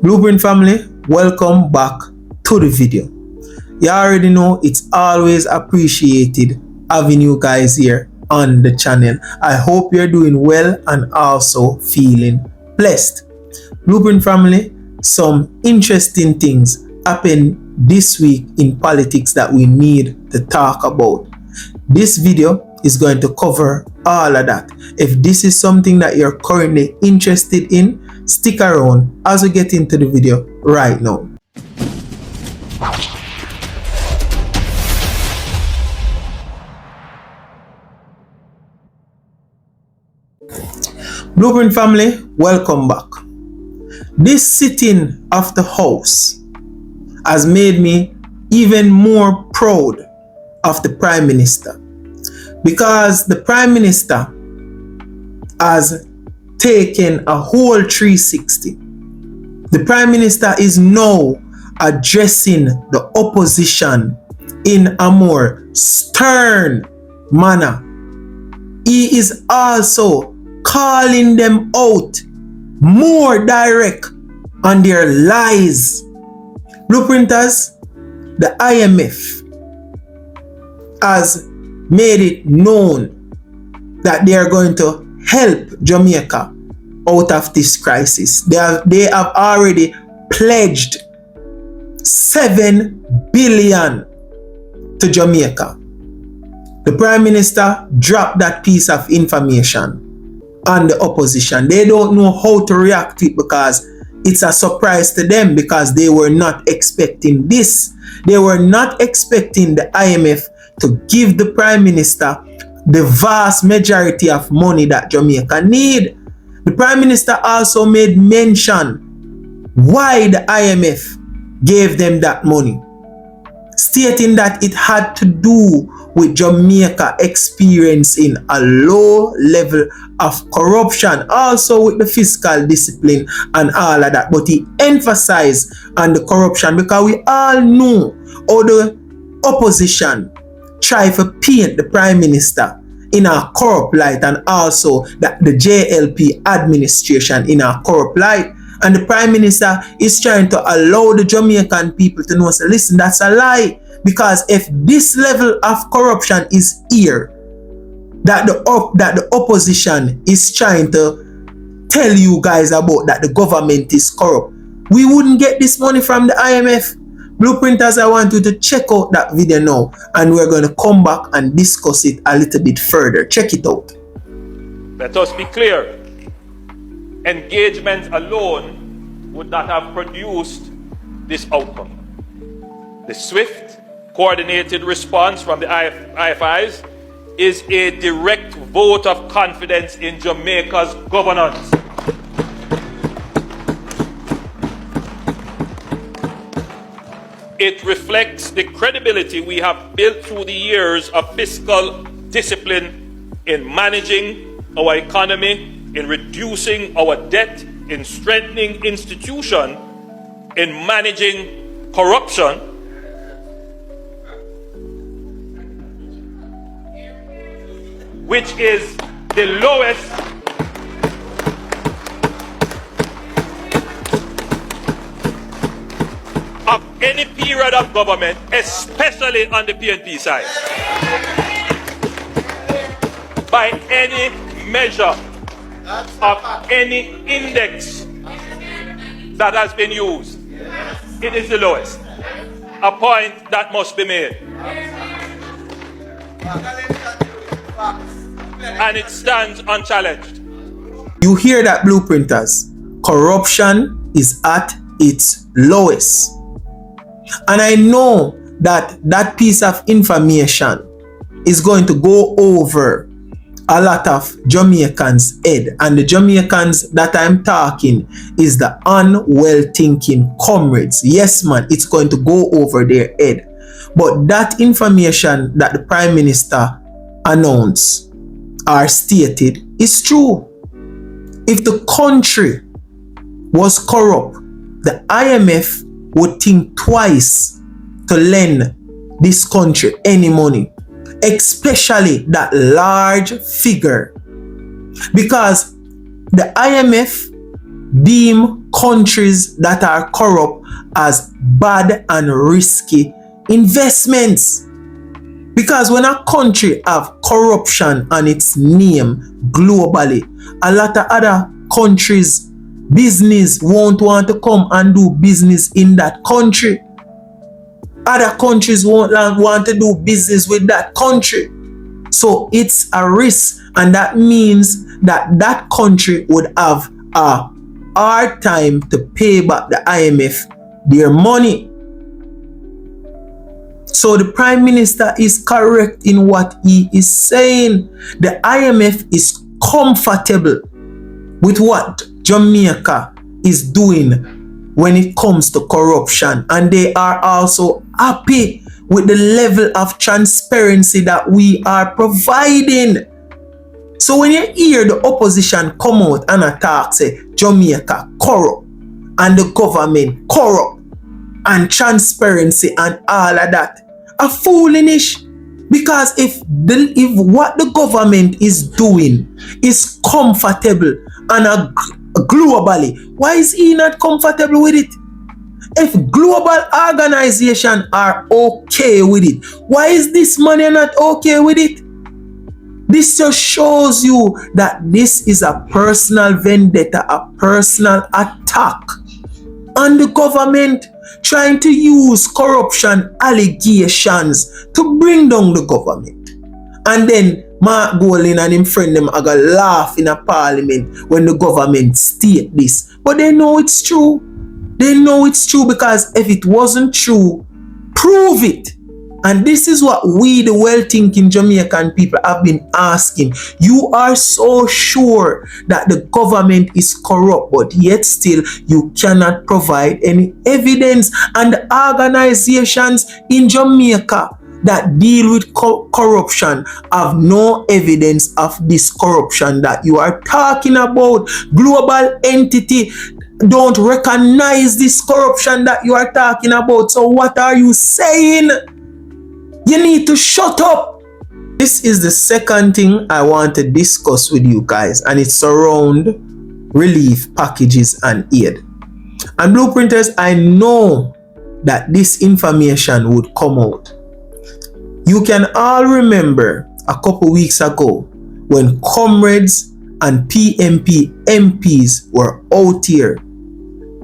Blueprint family, welcome back to the video. You already know it's always appreciated having you guys here on the channel. I hope you're doing well and also feeling blessed. Blueprint family, some interesting things happened this week in politics that we need to talk about. This video is going to cover all of that. If this is something that you're currently interested in, stick around as we get into the video right now. Blueprint family, welcome back. This sitting of the House has made me even more proud of the Prime Minister, because the Prime Minister has taken a whole 360. The Prime Minister is now addressing the opposition in a more stern manner. He is also calling them out more direct on their lies. Blueprinters, the IMF has made it known that they are going to help Jamaica out of this crisis. They have already pledged 7 billion to Jamaica. The Prime Minister dropped that piece of information on the opposition. They don't know how to react to it because it's a surprise to them, because they were not expecting this. They were not expecting the IMF to give the Prime Minister the vast majority of money that Jamaica need. The Prime Minister also made mention why the IMF gave them that money, stating that it had to do with Jamaica experiencing a low level of corruption, also with the fiscal discipline and all of that. But he emphasized on the corruption because we all know how the opposition try to paint the Prime Minister in a corrupt light, and also the JLP administration in a corrupt light. And the Prime Minister is trying to allow the Jamaican people to know, say, listen, that's a lie. Because if this level of corruption is here, that the opposition is trying to tell you guys about, that the government is corrupt, we wouldn't get this money from the IMF. Blueprinters, I want you to check out that video now, and we're going to come back and discuss it a little bit further. Check it out. Let us be clear. Engagement alone would not have produced this outcome. The swift, coordinated response from the IFIs is a direct vote of confidence in Jamaica's governance. It reflects the credibility we have built through the years of fiscal discipline in managing our economy, in reducing our debt, in strengthening institutions, in managing corruption, which is the lowest of any period of government, especially on the PNP side, by any measure of any index that has been used. It is the lowest. A point that must be made. And it stands unchallenged. You hear that, Blueprinters? Corruption is at its lowest. And I know that that piece of information is going to go over a lot of Jamaicans' head. And the Jamaicans that I'm talking is the unwell thinking comrades. Yes, man, it's going to go over their head. But that information that the Prime Minister announced or stated is true. If the country was corrupt, the IMF would think twice to lend this country any money, especially that large figure, because the IMF deem countries that are corrupt as bad and risky investments. Because when a country have corruption on its name globally, a lot of other countries' business won't want to come and do business in that country. Other countries won't want to do business with that country. So it's a risk, and that means that that country would have a hard time to pay back the IMF their money. So the Prime Minister is correct in what he is saying. The IMF is comfortable with what Jamaica is doing when it comes to corruption, and they are also happy with the level of transparency that we are providing. So when you hear the opposition come out and attack, say Jamaica corrupt and the government corrupt and transparency and all of that, are foolish. Because if what the government is doing is comfortable and globally, why is he not comfortable with it? If global organizations are okay with it, why is this money not okay with it? This just shows you that this is a personal vendetta, a personal attack on the government, trying to use corruption allegations to bring down the government. And then Mark Golding and him friend them are gonna laugh in a parliament when the government state this. But they know it's true. They know it's true, because if it wasn't true, prove it. And this is what we, the well-thinking Jamaican people, have been asking. You are so sure that the government is corrupt, but yet still you cannot provide any evidence. And the organizations in Jamaica that deal with corruption have no evidence of this corruption that you are talking about. Global entity don't recognize this corruption that you are talking about. So what are you saying? You need to shut up. This is the second thing I want to discuss with you guys, and it's around relief packages and aid. And Blueprinters, I know that this information would come out. You can all remember a couple weeks ago when comrades and PNP MPs were out here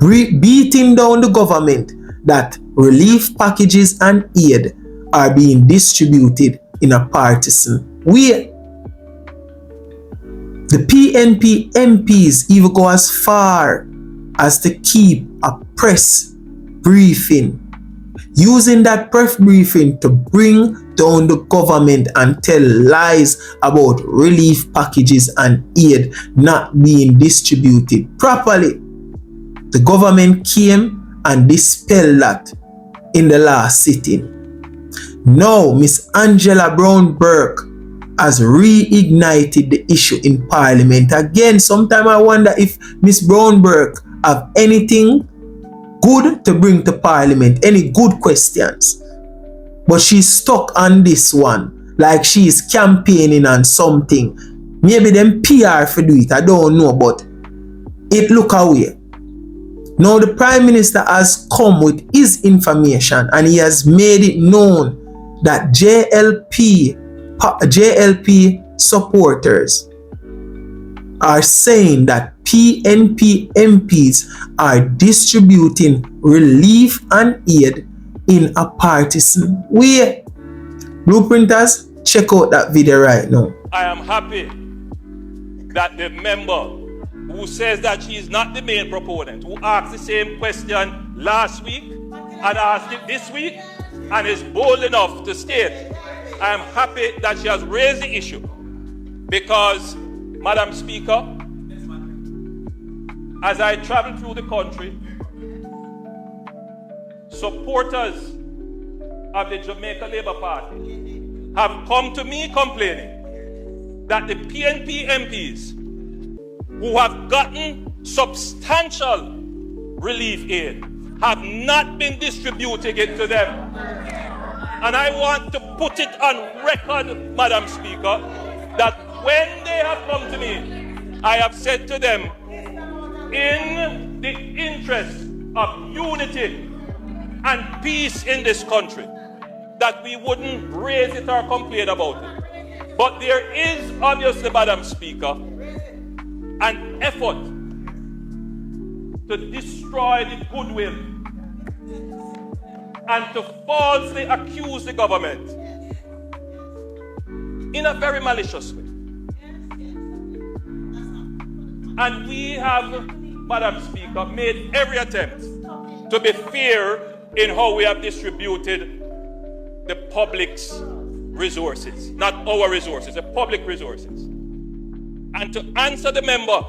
beating down the government that relief packages and aid are being distributed in a partisan way. The PNP MPs even go as far as to keep a press briefing, using that press briefing to bring down the government and tell lies about relief packages and aid not being distributed properly. The government came and dispelled that in the last sitting. Now, Miss Angela Brown-Burke has reignited the issue in Parliament again. Sometimes I wonder if Miss Brown-Burke have anything good to bring to Parliament, any good questions. But she's stuck on this one, like she's campaigning on something. Maybe them PR for do it, I don't know, but it look away. Now the Prime Minister has come with his information and he has made it known that JLP supporters are saying that PNP MPs are distributing relief and aid in a partisan way. Blueprinters, check out that video right now. I am happy that the member who says that she is not the main proponent, who asked the same question last week and asked it this week, and is bold enough to state, I am happy that she has raised the issue, because, Madam Speaker, as I travel through the country, supporters of the Jamaica Labour Party have come to me complaining that the PNP MPs who have gotten substantial relief aid have not been distributing it to them. And I want to put it on record, Madam Speaker, that when they have come to me, I have said to them, in the interest of unity and peace in this country, that we wouldn't raise it or complain about it. But there is obviously, Madam Speaker, an effort to destroy the goodwill and to falsely accuse the government in a very malicious way. And we have, Madam Speaker, made every attempt to be fair in how we have distributed the public's resources, not our resources, the public resources. And to answer the member,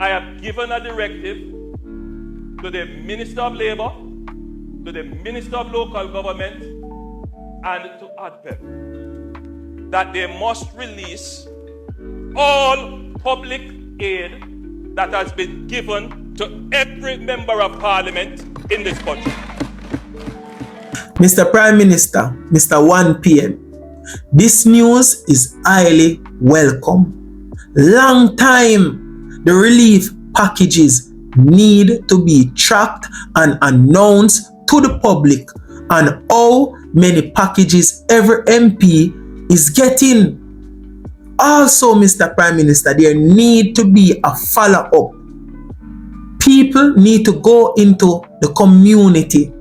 I have given a directive to the Minister of Labour, to the Minister of Local Government, and to ADPEP that they must release all public aid that has been given to every member of parliament in this country. Mr. Prime Minister, Mr. 1 PM, this news is highly welcome. Long time, the relief packages need to be tracked and announced to the public on how many packages every MP is getting. Also, Mr. Prime Minister, there need to be a follow-up. People need to go into the community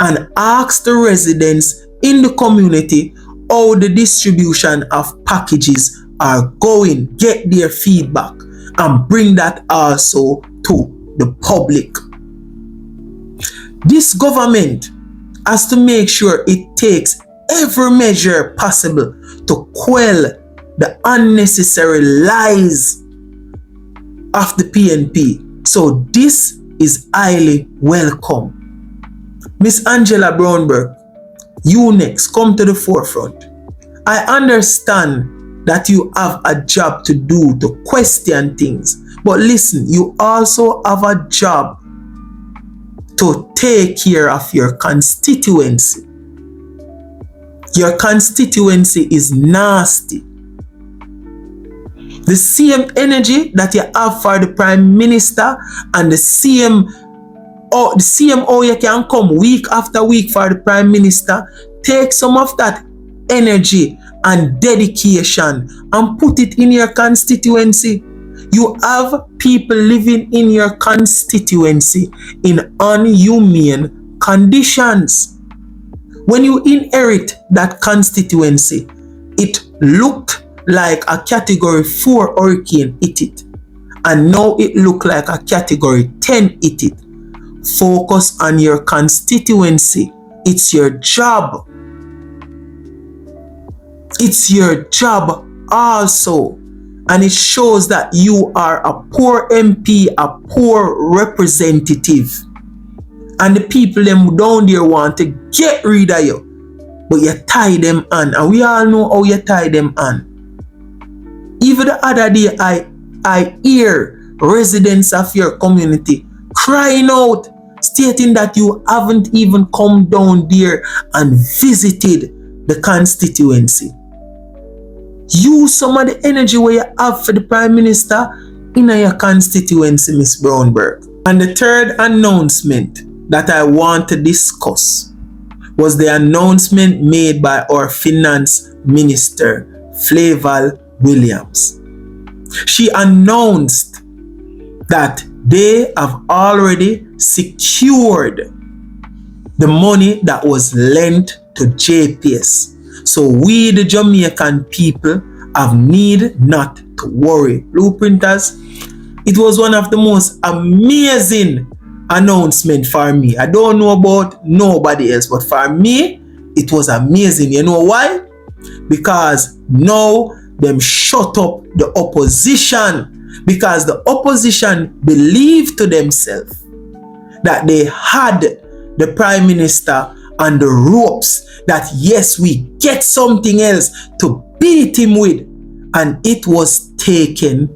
and ask the residents in the community how the distribution of packages are going, get their feedback, and bring that also to the public. This government has to make sure it takes every measure possible to quell the unnecessary lies of the PNP. So this is highly welcome. Miss Angela Brownberg, you next, come to the forefront. I understand that you have a job to do to question things, but listen, you also have a job to take care of your constituency. Your constituency is nasty. The same energy that you have for the Prime Minister and the same how you can come week after week for the Prime Minister, take some of that energy and dedication and put it in your constituency. You have people living in your constituency in inhumane conditions. When you inherit that constituency, it looked like a category 4 hurricane hit it, and now it looked like a category 10 hit it. Focus on your constituency. It's your job. It's your job also. And it shows that you are a poor MP, a poor representative. And the people them down there want to get rid of you. But you tie them on. And we all know how you tie them on. Even the other day, I hear residents of your community crying out, stating that you haven't even come down there and visited the constituency. Use some of the energy where you have for the Prime Minister in your constituency, Miss Brownberg. And the third announcement that I want to discuss was the announcement made by our Finance Minister, Flavel Williams. She announced that they have already secured the money that was lent to JPS. So we, the Jamaican people, have need not to worry. Blueprinters, it was one of the most amazing announcements for me. I don't know about nobody else, but for me, it was amazing. You know why? Because now them shut up the opposition. Because the opposition believed to themselves that they had the Prime Minister on the ropes, that yes, we get something else to beat him with, and it was taken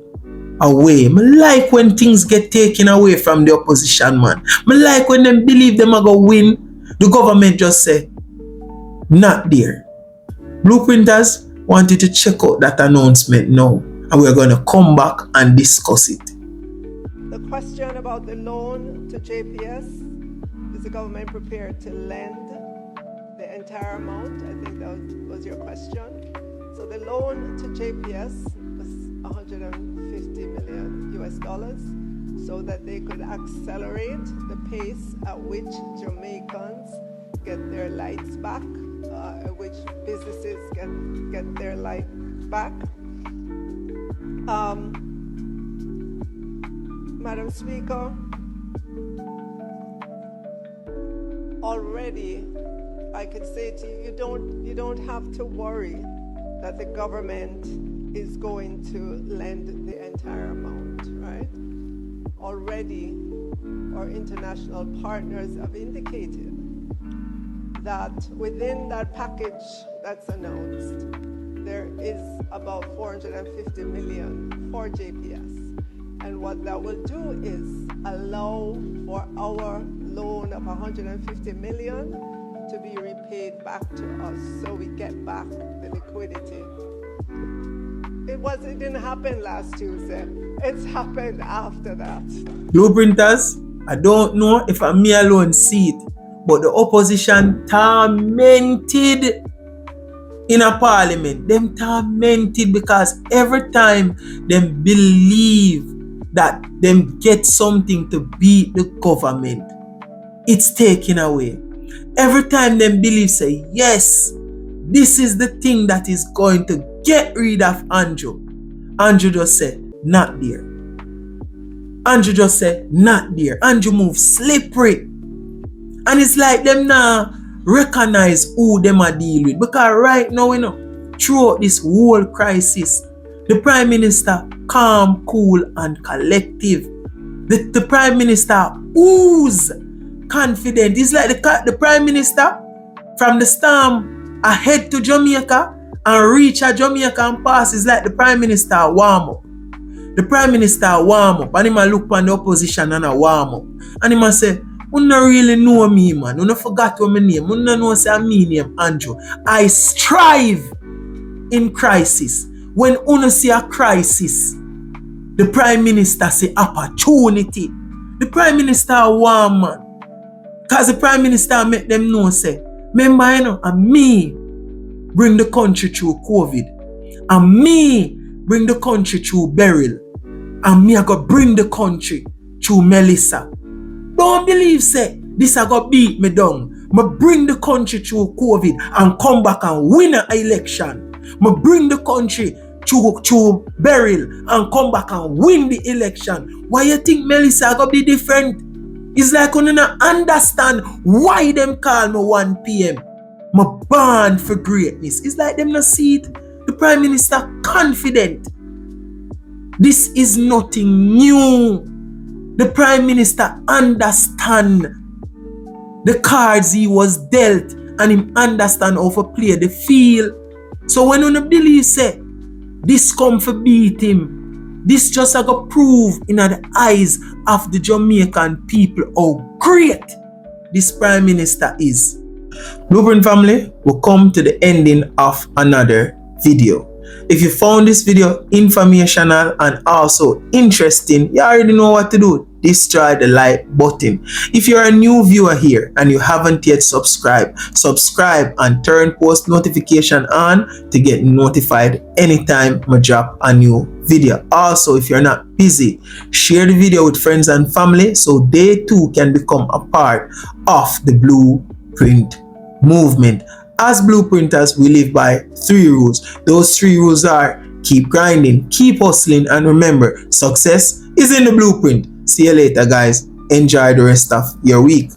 away. I like when things get taken away from the opposition, man. I like when them believe them are going to win, the government just say, not there. Blueprinters want you to check out that announcement now, and we're going to come back and discuss it. question about the loan to JPS. Is the government prepared to lend the entire amount? I think that was your question. So the loan to JPS was $150 million so that they could accelerate the pace at which Jamaicans get their lights back, at which businesses get their light back. Madam Speaker, already I can say to you, you don't have to worry that the government is going to lend the entire amount, right? Already our international partners have indicated that within that package that's announced, there is about $450 million for JPS. And what that will do is allow for our loan of $150 million to be repaid back to us, so we get back the liquidity. It didn't happen last Tuesday. It's happened after that. Blueprinters, I don't know if I'm me alone see it, but the opposition tormented in a parliament. Them tormented because every time them believe that them get something to beat the government, it's taken away. Every time them believe, say, yes, this is the thing that is going to get rid of Andrew. Andrew just said, not there. Andrew just said, not there. Andrew move slippery. And it's like them now recognize who them are deal with. Because right now, throughout this whole crisis, the Prime Minister calm, cool, and collective. The Prime Minister who's confident. It's like the Prime Minister from the storm ahead to Jamaica and reach at Jamaica and pass. It's like the Prime Minister warm up. The Prime Minister warm up and he might look on the opposition and a warm up. And he might say, you don't really know me, man. You don't forgot what my name. You don't know say my name, Andrew. I strive in crisis. When you see a crisis, the Prime Minister say opportunity. The Prime Minister warm, man. Because the Prime Minister make them know, say, remember, and me bring the country through COVID. And me bring the country through Beryl. And me I go bring the country through Melissa. Don't believe, say, this I go beat me down. Me bring the country through COVID and come back and win an election. Me bring the country through Beryl and come back and win the election. Why you think Melissa go be different? It's like you don't understand why them call me 1 p.m. Me born for greatness. It's like them not see it. The Prime Minister confident. This is nothing new. The Prime Minister understand the cards he was dealt and him understand how to play the field. So when you believe say this come for beat him, this just a go prove in the eyes of the Jamaican people how great this Prime Minister is. Blueprint family, we'll come to the ending of another video. If you found this video informational and also interesting, you already know what to do. Destroy the like button. If you're a new viewer here and you haven't yet subscribed, subscribe and turn post notification on to get notified anytime I drop a new video. Also, if you're not busy, share the video with friends and family so they too can become a part of the Blueprint movement. As Blueprinters, we live by 3 rules. Those 3 rules are keep grinding, keep hustling, and remember, success is in the blueprint. See you later, guys. Enjoy the rest of your week.